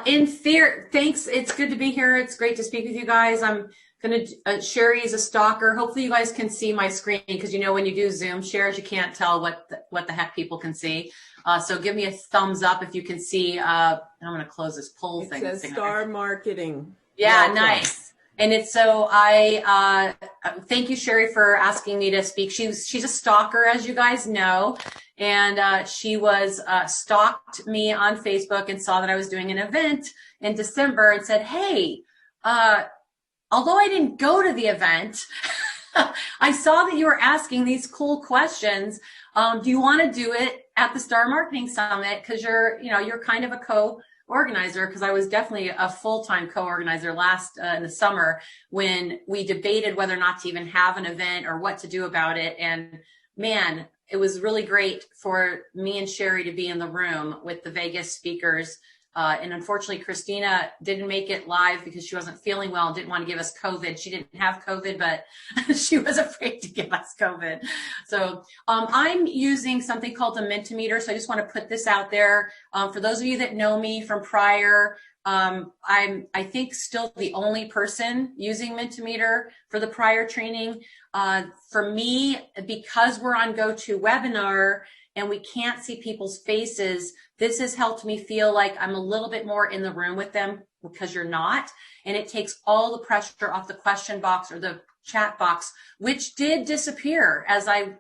In fear, thanks. It's good to be here. It's great to speak with you guys. I'm going to, Sherry is a stalker. Hopefully you guys can see my screen because when you do Zoom shares, you can't tell what the heck people can see. So give me a thumbs up if you can see. And I'm going to close this poll thing. It says star marketing. Yeah, nice. And it's so I thank you, Sherry, for asking me to speak. She's a stalker, as you guys know, and she was stalked me on Facebook and saw that I was doing an event in December and said, "Hey, although I didn't go to the event, I saw that you were asking these cool questions. Do you want to do it at the Star Marketing Summit? Because you're kind of a co-organizer." Because I was definitely a full-time co-organizer last in the summer when we debated whether or not to even have an event or what to do about it. And man, it was really great for me and Sherry to be in the room with the Vegas speakers. And unfortunately, Christina didn't make it live because she wasn't feeling well and didn't want to give us COVID. She didn't have COVID, but she was afraid to give us COVID. So I'm using something called the Mentimeter. So I just want to put this out there. For those of you that know me from prior, I'm, I think, still the only person using Mentimeter for the prior training. For me, because we're on GoToWebinar and we can't see people's faces, this has helped me feel like I'm a little bit more in the room with them because you're not. And it takes all the pressure off the question box or the chat box, which did disappear as I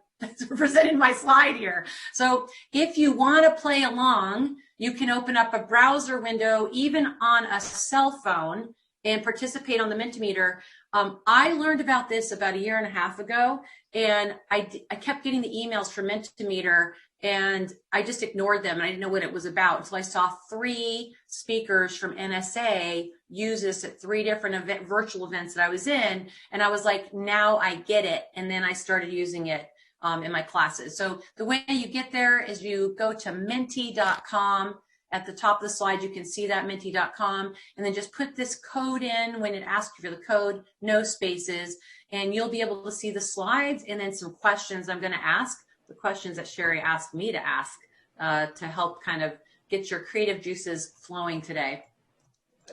presented my slide here. So if you want to play along, you can open up a browser window, even on a cell phone, and participate on the Mentimeter. I learned about this about 1.5 years ago, and I kept getting the emails from Mentimeter, and I just ignored them, and I didn't know what it was about until I saw 3 speakers from NSA use this at 3 different virtual events that I was in, and I was like, now I get it, and then I started using it in my classes. So the way you get there is you go to menti.com. At the top of the slide, you can see that, menti.com, and then just put this code in when it asks you for the code, no spaces, and you'll be able to see the slides and then some questions I'm going to ask, the questions that Sherry asked me to ask to help kind of get your creative juices flowing today.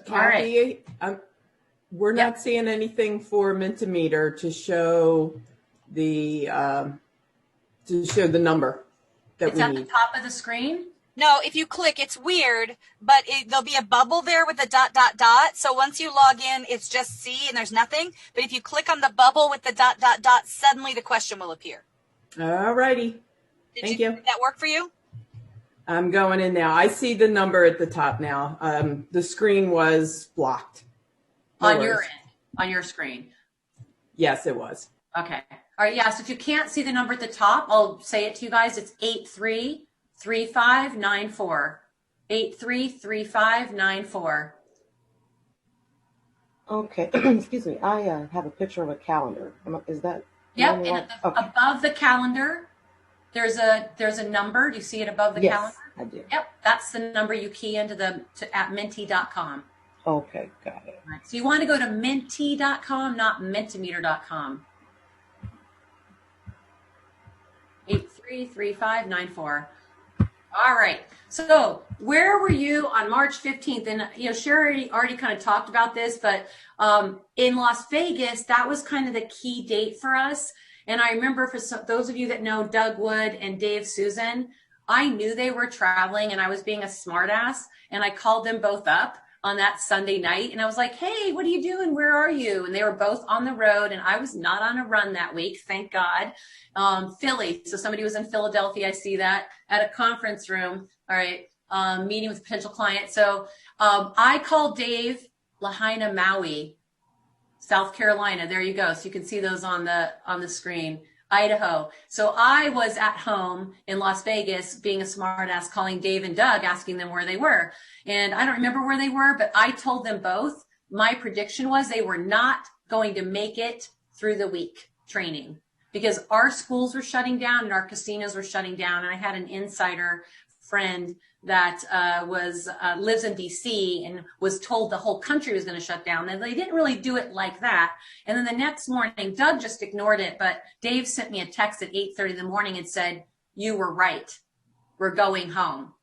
Kathy, all right. We're not seeing anything for Mentimeter to show the number that it's we at need. the top of the screen. No, if you click, it's weird, but there'll be a bubble there with the ... So once you log in, it's just C and there's nothing. But if you click on the bubble with the ... suddenly the question will appear. All righty. Thank you. Did that work for you? I'm going in now. I see the number at the top now. The screen was blocked. On your end, on your screen. Yes, it was. Okay. All right. Yeah. So if you can't see the number at the top, I'll say it to you guys. It's 833594. 833594. Okay. Excuse me. I have a picture of a calendar. Is that? Yep. And above the calendar, there's a number. Do you see it above the calendar? I do. Yep. That's the number you key into at menti.com. Okay. Got it. Right. So you want to go to menti.com, not mentimeter.com. 833594. All right. So where were you on March 15th? And, Sherry already kind of talked about this, but in Las Vegas, that was kind of the key date for us. And I remember for those of you that know Doug Wood and Dave Susan, I knew they were traveling and I was being a smartass, and I called them both up on that Sunday night. And I was like, hey, what are you doing? Where are you? And they were both on the road, and I was not on a run that week. Thank God. Philly. So somebody was in Philadelphia. I see that at a conference room. All right. Meeting with a potential client. So I called Dave Lahaina, Maui, South Carolina. There you go. So you can see those on the screen. Idaho. So I was at home in Las Vegas being a smartass, calling Dave and Doug, asking them where they were. And I don't remember where they were, but I told them both my prediction was they were not going to make it through the week training because our schools were shutting down and our casinos were shutting down. And I had an insider friend that lives in DC and was told the whole country was going to shut down. And they didn't really do it like that. And then the next morning, Doug just ignored it. But Dave sent me a text at 8:30 in the morning and said, you were right. We're going home.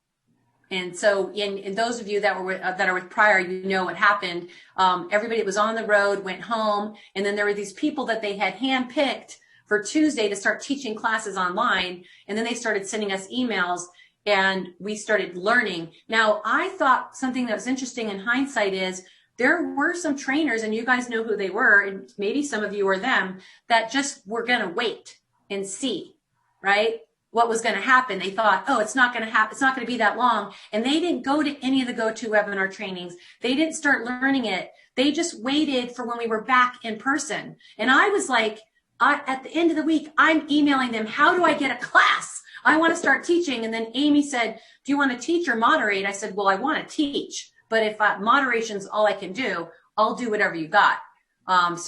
And so in those of you that were that are with prior, you know what happened. Everybody that was on the road went home, and then there were these people that they had handpicked for Tuesday to start teaching classes online. And then they started sending us emails, and we started learning. Now, I thought something that was interesting in hindsight is there were some trainers, and you guys know who they were, and maybe some of you are them, that just were going to wait and see, right? What was going to happen. They thought, oh, it's not going to happen. It's not going to be that long. And they didn't go to any of the GoToWebinar trainings. They didn't start learning it. They just waited for when we were back in person. And I was like, at the end of the week, I'm emailing them, how do I get a class? I want to start teaching. And then Amy said, do you want to teach or moderate? I said, well, I want to teach, but if moderation's all I can do, I'll do whatever you got. And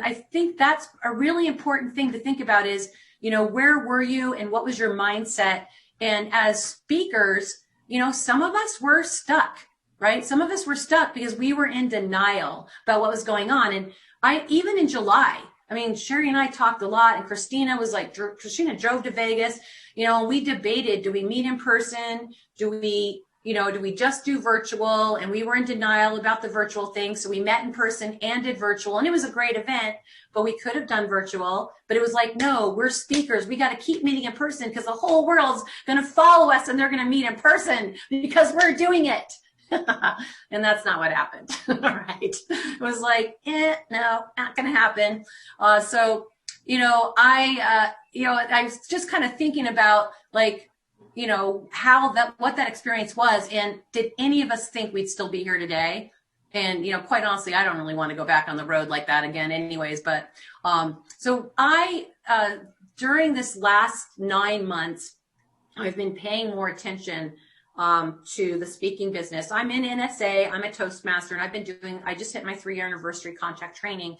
I think that's a really important thing to think about is, you know, where were you and what was your mindset? And as speakers, you know, some of us were stuck, right? Some of us were stuck because we were in denial about what was going on. And even in July, I mean, Sherry and I talked a lot, and Christina drove to Vegas, you know, we debated, do we meet in person? Do we just do virtual? And we were in denial about the virtual thing. So we met in person and did virtual, and it was a great event, but we could have done virtual. But it was like, no, we're speakers. We got to keep meeting in person because the whole world's going to follow us and they're going to meet in person because we're doing it. And that's not what happened. All right. It was like, no, not going to happen. You know, I was just kind of thinking about like, you know, what that experience was. And did any of us think we'd still be here today? And, you know, quite honestly, I don't really want to go back on the road like that again anyways. But, during this last 9 months, I've been paying more attention, to the speaking business. I'm in NSA, I'm a Toastmaster, and I just hit my 3-year anniversary contact training.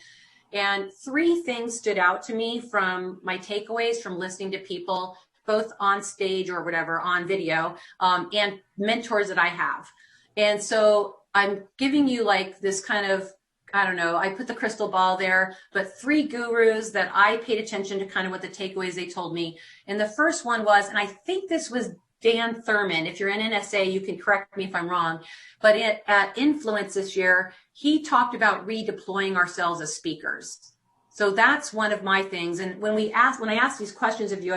And 3 things stood out to me from my takeaways from listening to people, both on stage or whatever, on video, and mentors that I have. And so I'm giving you like this kind of, I don't know, I put the crystal ball there, but 3 gurus that I paid attention to kind of what the takeaways they told me. And the first one was, and I think this was Dan Thurman. If you're in NSA, you can correct me if I'm wrong, but at Influence this year, he talked about redeploying ourselves as speakers. So that's one of my things. And when I ask these questions of you,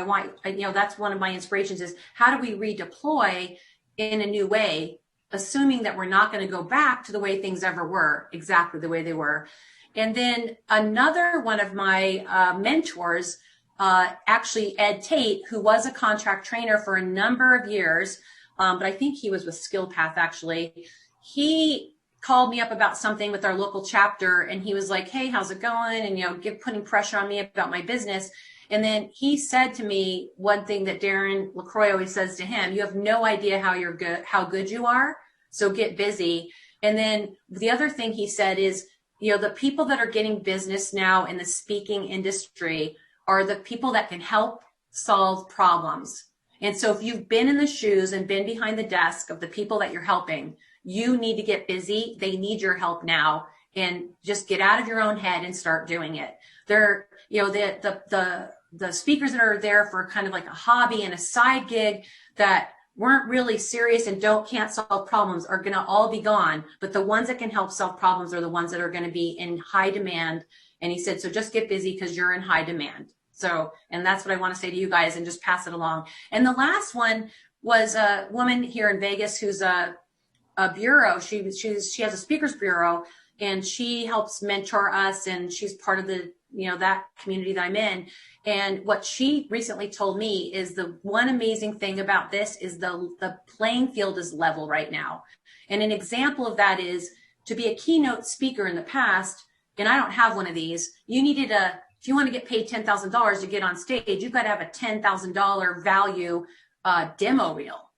that's one of my inspirations is how do we redeploy in a new way, assuming that we're not going to go back to the way things ever were, exactly the way they were. And then another one of my mentors, actually Ed Tate, who was a contract trainer for a number of years, but I think he was with SkillPath actually. He called me up about something with our local chapter, and he was like, hey, how's it going? And, putting pressure on me about my business. And then he said to me one thing that Darren LaCroix always says to him, you have no idea how good you are. So get busy. And then the other thing he said is, the people that are getting business now in the speaking industry are the people that can help solve problems. And so if you've been in the shoes and been behind the desk of the people that you're helping, you need to get busy. They need your help now, and just get out of your own head and start doing it. They're, the speakers that are there for kind of like a hobby and a side gig that weren't really serious and can't solve problems are going to all be gone. But the ones that can help solve problems are the ones that are going to be in high demand. And he said, so just get busy because you're in high demand. So, and that's what I want to say to you guys and just pass it along. And the last one was a woman here in Vegas who's a bureau. She has a speakers bureau, and she helps mentor us, and she's part of the, that community that I'm in. And what she recently told me is the one amazing thing about this is the playing field is level right now. And an example of that is to be a keynote speaker in the past, and I don't have one of these, you needed if you want to get paid $10,000 to get on stage, you've got to have a $10,000 value demo reel.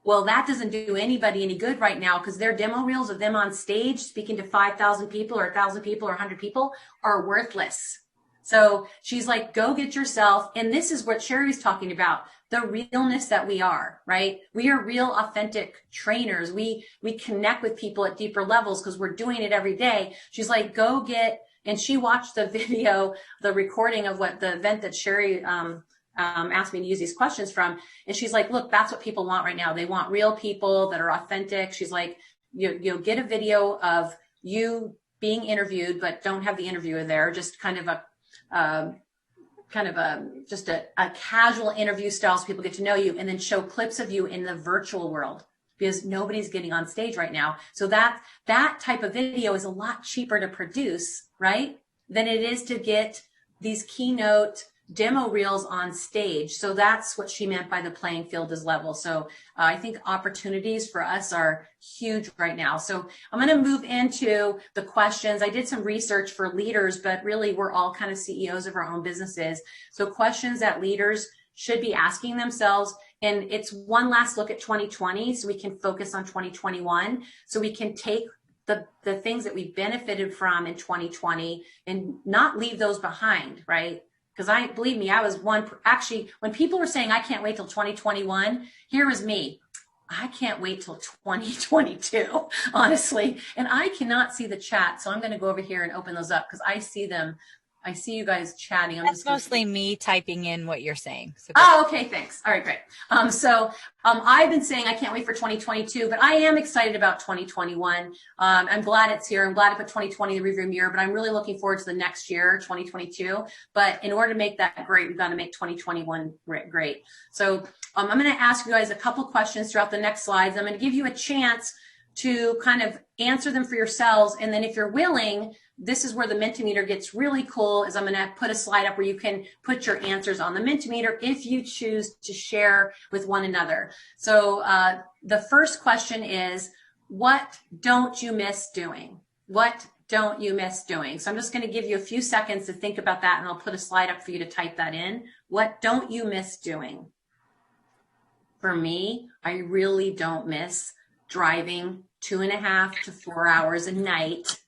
Well, that doesn't do anybody any good right now because their demo reels of them on stage speaking to 5,000 people or 1,000 people or 100 people are worthless. So she's like, go get yourself. And this is what Sherry's talking about, the realness that we are, right? We are real, authentic trainers. We connect with people at deeper levels because we're doing it every day. She's like, go get, and she watched the video, the recording of what the event that Sherry asked me to use these questions from. And she's like, look, that's what people want right now. They want real people that are authentic. She's like, you'll get a video of you being interviewed, but don't have the interviewer there. Just kind of a casual interview style so people get to know you, and then show clips of you in the virtual world, because nobody's getting on stage right now. So that type of video is a lot cheaper to produce, right, than it is to get these keynote demo reels on stage. So that's what she meant by the playing field is level. So I think opportunities for us are huge right now. So I'm going to move into the questions. I did some research for leaders, but really we're all kind of CEOs of our own businesses. So questions that leaders should be asking themselves. And it's one last look at 2020, so we can focus on 2021, so we can take the things that we benefited from in 2020 and not leave those behind, right? Because believe me, I was one, actually, when people were saying, I can't wait till 2021, here was me. I can't wait till 2022, honestly. And I cannot see the chat. So I'm going to go over here and open those up because I see them. I see you guys chatting. That's mostly me typing in what you're saying. So okay, thanks. All right, great. I've been saying I can't wait for 2022, but I am excited about 2021. I'm glad it's here. I'm glad to put 2020 in the rearview mirror, but I'm really looking forward to the next year, 2022. But in order to make that great, we've got to make 2021 great. So I'm going to ask you guys a couple questions throughout the next slides. I'm going to give you a chance to kind of answer them for yourselves. And then if you're willing, this is where the Mentimeter gets really cool, is I'm going to put a slide up where you can put your answers on the Mentimeter if you choose to share with one another. So the first question is, what don't you miss doing? What don't you miss doing? So I'm just going to give you a few seconds to think about that, and I'll put a slide up for you to type that in. What don't you miss doing? For me, I really don't miss driving 2.5 to 4 hours a night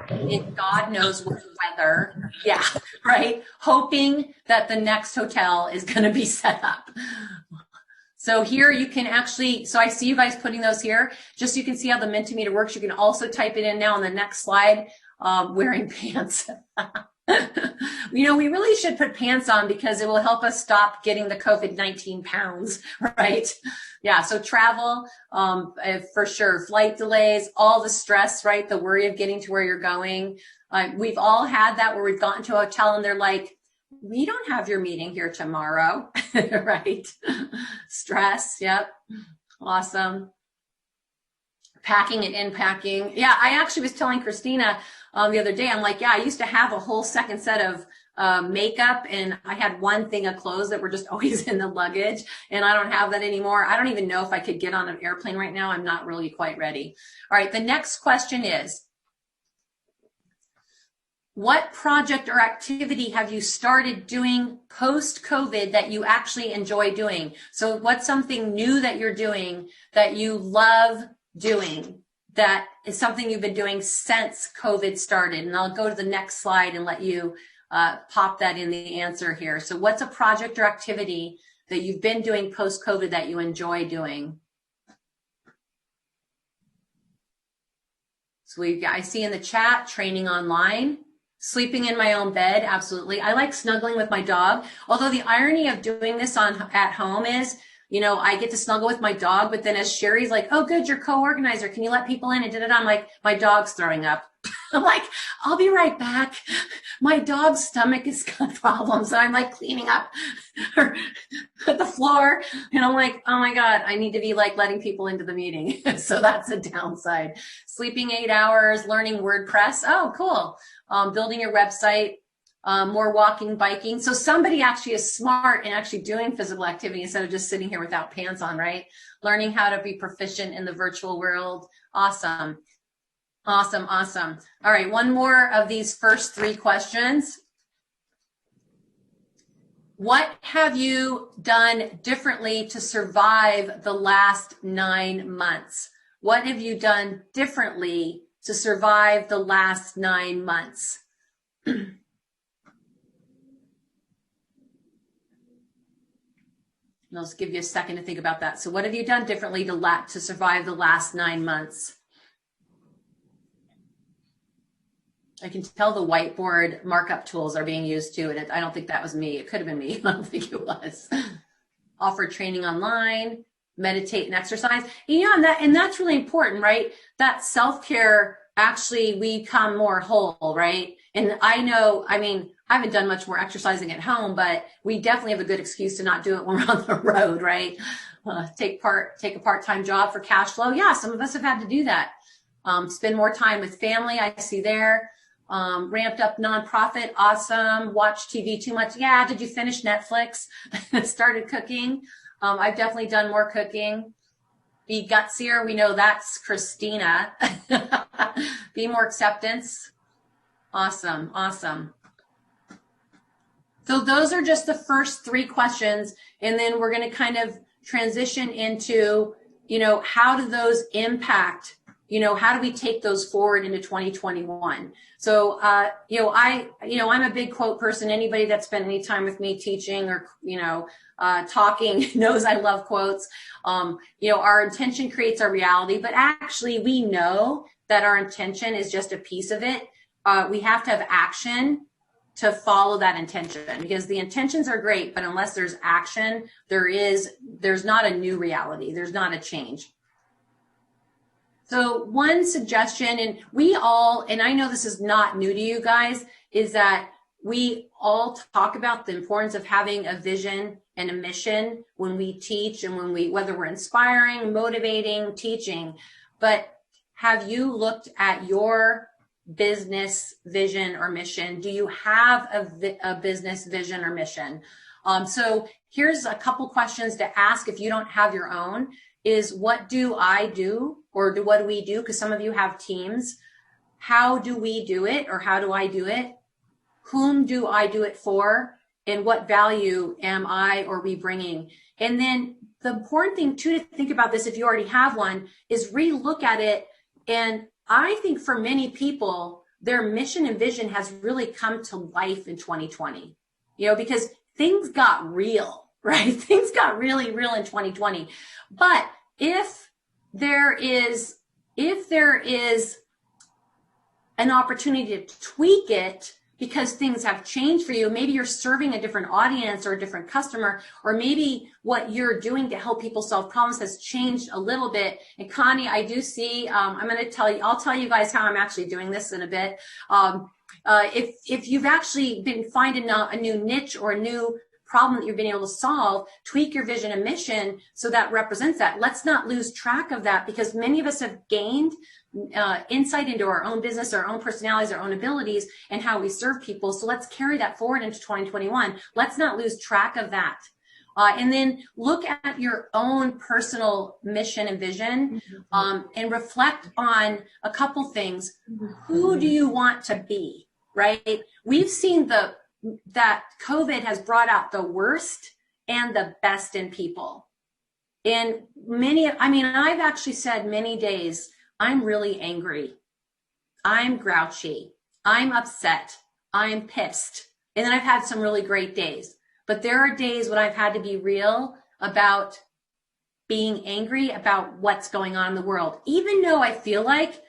in God knows what weather. Yeah, right. Hoping that the next hotel is going to be set up. So here you can actually, so I see you guys putting those here, just so you can see how the Mentimeter works. You can also type it in now on the next slide, wearing pants. We really should put pants on because it will help us stop getting the COVID-19 pounds, right? Yeah, so travel, for sure, flight delays, all the stress, right? The worry of getting to where you're going. We've all had that where we've gotten to a hotel and they're like, we don't have your meeting here tomorrow, right? Stress, yep, awesome. Packing and unpacking. Yeah, I actually was telling Christina the other day, I'm like, yeah, I used to have a whole second set of makeup, and I had one thing of clothes that were just always in the luggage, and I don't have that anymore. I don't even know if I could get on an airplane right now. I'm not really quite ready. All right, the next question is, what project or activity have you started doing post-COVID that you actually enjoy doing? So what's something new that you're doing that you love doing, that is something you've been doing since COVID started? And I'll go to the next slide and let you pop that in the answer here. So what's a project or activity that you've been doing post-COVID that you enjoy doing? So I see in the chat, training online, sleeping in my own bed. Absolutely. I like snuggling with my dog. Although the irony of doing this at home is, I get to snuggle with my dog, but then as Sherry's like, oh, good, you're co-organizer. Can you let people in? And I'm like, my dog's throwing up. I'm like, I'll be right back. My dog's stomach has got problems. So I'm like cleaning up the floor. And I'm like, oh my God, I need to be like letting people into the meeting. So that's a downside. Sleeping 8 hours, learning WordPress. Oh, cool. Building your website. More walking, biking. So somebody actually is smart and actually doing physical activity instead of just sitting here without pants on, right? Learning how to be proficient in the virtual world. Awesome. Awesome. Awesome. All right. One more of these first 3 questions. What have you done differently to survive the last 9 months? What have you done differently to survive the last 9 months? And I'll just give you a second to think about that. So what have you done differently to survive the last 9 months? I can tell the whiteboard markup tools are being used too. And I don't think that was me. It could have been me. I don't think it was. Offer training online, meditate and exercise. And that's really important, right? That self-care, actually, we become more whole, right? And I haven't done much more exercising at home, but we definitely have a good excuse to not do it when we're on the road, right? Take a part-time job for cash flow. Yeah, some of us have had to do that. Spend more time with family. I see there. Ramped up nonprofit. Awesome. Watch TV too much. Yeah. Did you finish Netflix? Started cooking. I've definitely done more cooking. Be gutsier. We know that's Christina. Be more acceptance. Awesome. Awesome. So those are just the first 3 questions. And then we're going to kind of transition into, how do those impact, how do we take those forward into 2021? So, I'm a big quote person. Anybody that's spent any time with me teaching or, talking knows I love quotes. Our intention creates our reality, but actually we know that our intention is just a piece of it. We have to have action to follow that intention, because the intentions are great, but unless there's action, there's not a new reality. There's not a change. So one suggestion, and I know this is not new to you guys, is that we all talk about the importance of having a vision and a mission when we teach and whether we're inspiring, motivating, teaching. But have you looked at your business vision or mission? Do you have a business vision or mission? So here's a couple questions to ask if you don't have your own. Is what do I do, or what do we do? Because some of you have teams. How do we do it, or how do I do it? Whom do I do it for? And what value am I or we bringing? And then the important thing too to think about this, if you already have one, is re-look at it. And I think for many people, their mission and vision has really come to life in 2020, because things got real, right? Things got really real in 2020. But if there is an opportunity to tweak it because things have changed for you, maybe you're serving a different audience or a different customer, or maybe what you're doing to help people solve problems has changed a little bit. And Connie, I do see, I'll tell you guys how I'm actually doing this in a bit. If you've actually been finding a new niche or a new problem that you've been able to solve, tweak your vision and mission so that represents that. Let's not lose track of that, because many of us have gained insight into our own business, our own personalities, our own abilities, and how we serve people. So let's carry that forward into 2021. Let's not lose track of that. And then look at your own personal mission and vision, and reflect on a couple things. Who do you want to be, right? We've seen that COVID has brought out the worst and the best in people. And I've actually said many days, I'm really angry. I'm grouchy. I'm upset. I'm pissed. And then I've had some really great days. But there are days when I've had to be real about being angry about what's going on in the world, even though I feel like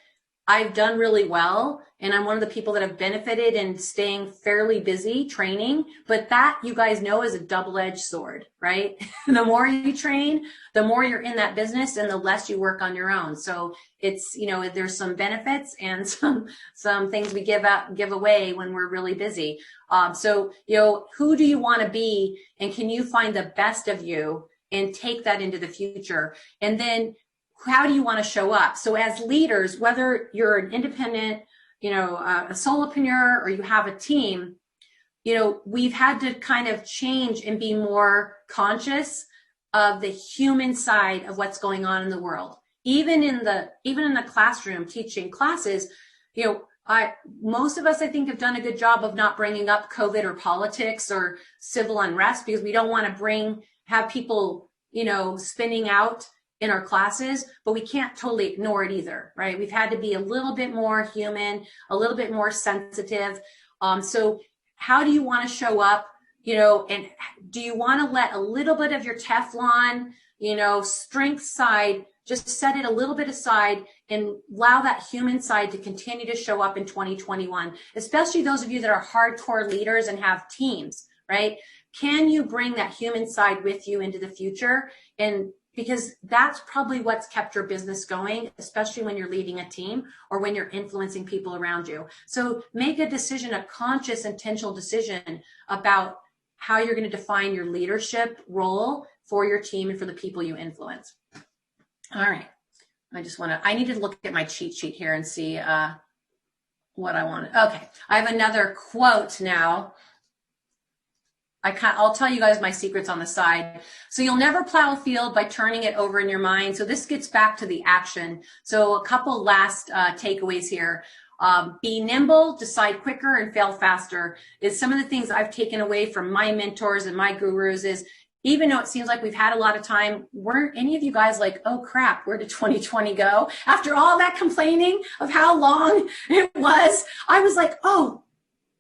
I've done really well. And I'm one of the people that have benefited in staying fairly busy training. But that, you guys know, is a double-edged sword, right? The more you train, the more you're in that business and the less you work on your own. So it's, there's some benefits and some things we give away when we're really busy. So who do you want to be, and can you find the best of you and take that into the future? And then how do you want to show up? So as leaders, whether you're an independent, a solopreneur, or you have a team, we've had to kind of change and be more conscious of the human side of what's going on in the world. Even in the classroom teaching classes, most of us, I think, have done a good job of not bringing up COVID or politics or civil unrest, because we don't want to have people, spinning out in our classes, but we can't totally ignore it either, right? We've had to be a little bit more human, a little bit more sensitive. So how do you want to show up, and do you want to let a little bit of your Teflon, strength side, just set it a little bit aside and allow that human side to continue to show up in 2021, especially those of you that are hardcore leaders and have teams, right? Can you bring that human side with you into the future? And because that's probably what's kept your business going, especially when you're leading a team or when you're influencing people around you. So make a decision, a conscious, intentional decision about how you're going to define your leadership role for your team and for the people you influence. All right. I need to look at my cheat sheet here and see what I want. Okay. I have another quote now. I'll tell you guys my secrets on the side. So you'll never plow a field by turning it over in your mind. So this gets back to the action. So a couple last takeaways here. Be nimble, decide quicker, and fail faster is some of the things I've taken away from my mentors and my gurus is, even though it seems like we've had a lot of time, weren't any of you guys like, oh crap, where did 2020 go? After all that complaining of how long it was, I was like, oh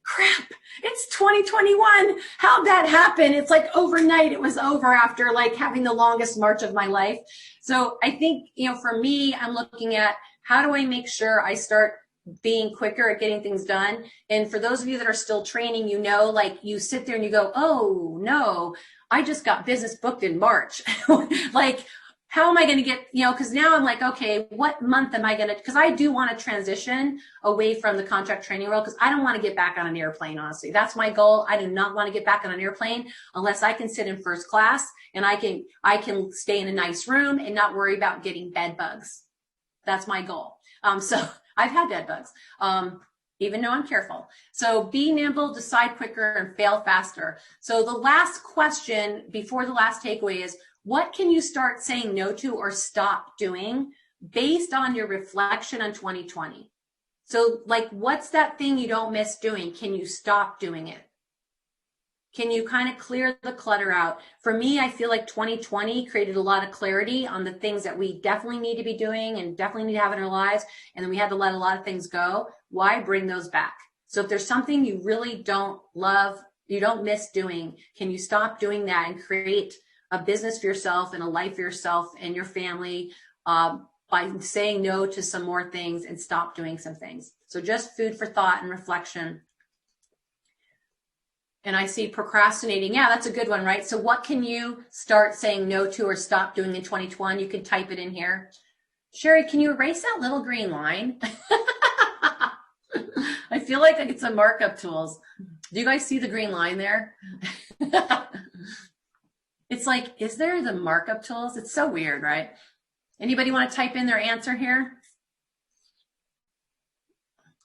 crap, it's 2021. How'd that happen? It's like overnight it was over after like having the longest march of my life. So I think, for me, I'm looking at how do I make sure I start being quicker at getting things done. And for those of you that are still training, like you sit there and you go, oh no, I just got business booked in March. Like, how am I going to get, because now I'm like, okay, what month am I going to, because I do want to transition away from the contract training role because I don't want to get back on an airplane, honestly. That's my goal. I do not want to get back on an airplane unless I can sit in first class and I can stay in a nice room and not worry about getting bed bugs. That's my goal. So I've had bed bugs, even though I'm careful. So be nimble, decide quicker, and fail faster. So the last question before the last takeaway is, what can you start saying no to or stop doing based on your reflection on 2020? So like, what's that thing you don't miss doing? Can you stop doing it? Can you kind of clear the clutter out? For me, I feel like 2020 created a lot of clarity on the things that we definitely need to be doing and definitely need to have in our lives. And then we had to let a lot of things go. Why bring those back? So if there's something you really don't love, you don't miss doing, can you stop doing that and create a business for yourself and a life for yourself and your family by saying no to some more things and stop doing some things? So just food for thought and reflection. And I see procrastinating. Yeah, that's a good one, right? So what can you start saying no to or stop doing in 2021? You can type it in here. Sherry, can you erase that little green line? I feel like it's a markup tools. Do you guys see the green line there? It's like, is there the markup tools? It's so weird, right? Anybody want to type in their answer here?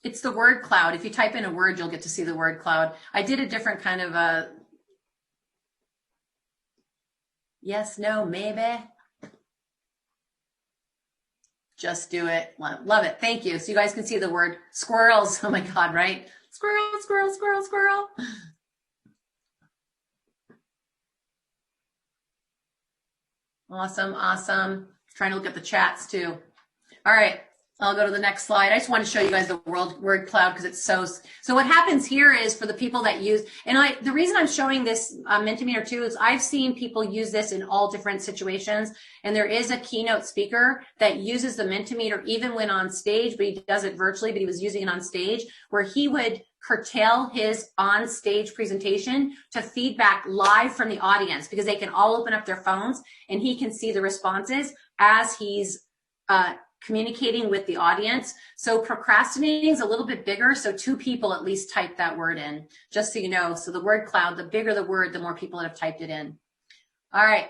It's the word cloud. If you type in a word, you'll get to see the word cloud. I did a different kind of a yes, no, maybe. Just do it. Love it. Thank you. So you guys can see the word squirrels. Oh my God, right? Squirrel, squirrel, squirrel, squirrel. Awesome, awesome. Trying to look at the chats too. All right. I'll go to the next slide. I just want to show you guys the word cloud because it's so what happens here is for the people that use, and the reason I'm showing this Mentimeter too is I've seen people use this in all different situations. And there is a keynote speaker that uses the Mentimeter even when on stage, but he does it virtually, but he was using it on stage where he would curtail his on stage presentation to feedback live from the audience because they can all open up their phones and he can see the responses as he's, communicating with the audience. So procrastinating is a little bit bigger. So 2 people at least type that word in, just so you know. So the word cloud, the bigger the word, the more people that have typed it in. All right.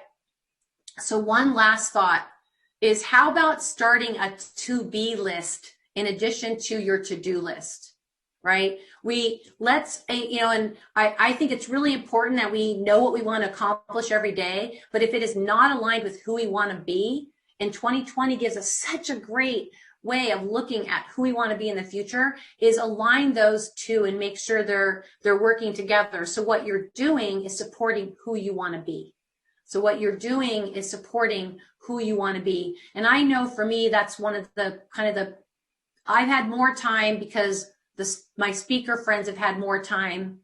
So one last thought is, how about starting a to-be list in addition to your to-do list, right? And I think it's really important that we know what we want to accomplish every day, but if it is not aligned with who we want to be, and 2020 gives us such a great way of looking at who we want to be in the future, is align those two and make sure they're working together. So what you're doing is supporting who you want to be. So what you're doing is supporting who you want to be. And I know for me, that's one of the I've had more time because my speaker friends have had more time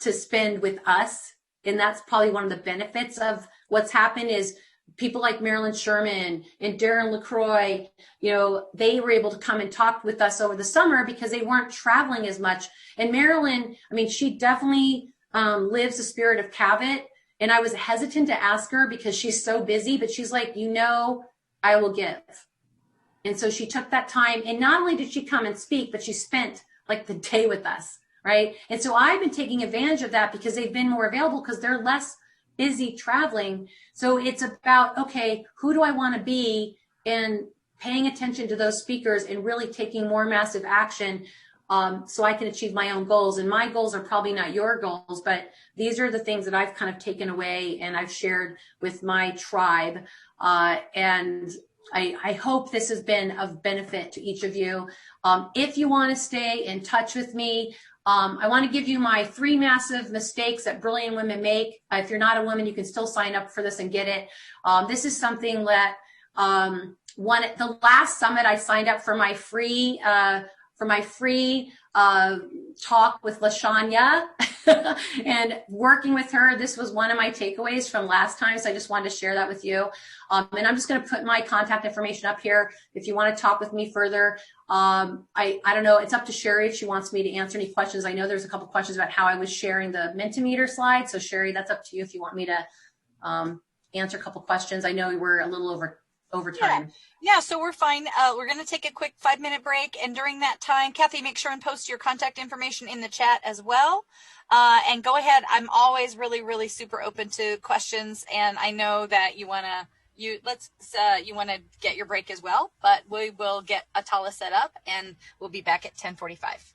to spend with us. And that's probably one of the benefits of what's happened is people like Marilyn Sherman and Darren LaCroix, you know, they were able to come and talk with us over the summer because they weren't traveling as much. And Marilyn, I mean, she definitely lives the spirit of Cavett. And I was hesitant to ask her because she's so busy, but she's like, you know, I will give. And so she took that time. And not only did she come and speak, but she spent like the day with us, right? And so I've been taking advantage of that because they've been more available because they're less busy traveling. So it's about, okay, who do I want to be, and paying attention to those speakers and really taking more massive action so I can achieve my own goals. And my goals are probably not your goals, but these are the things that I've kind of taken away and I've shared with my tribe. And I hope this has been of benefit to each of you. If you want to stay in touch with me, I want to give you my 3 massive mistakes that brilliant women make. If you're not a woman, you can still sign up for this and get it. This is something that at the last summit, I signed up for my free talk with LaShanya and working with her. This was one of my takeaways from last time. So I just wanted to share that with you. And I'm just going to put my contact information up here. If you want to talk with me further, I don't know. It's up to Sherry if she wants me to answer any questions. I know there's a couple questions about how I was sharing the Mentimeter slide. So Sherry, that's up to you if you want me to answer a couple questions. I know we were a little over time. Yeah, so we're fine. We're going to take a quick 5-minute break. And during that time, Kathy, make sure and post your contact information in the chat as well. And go ahead. I'm always really, really super open to questions. And I know that you want to get your break as well, but we will get Atala set up and we'll be back at 10:45.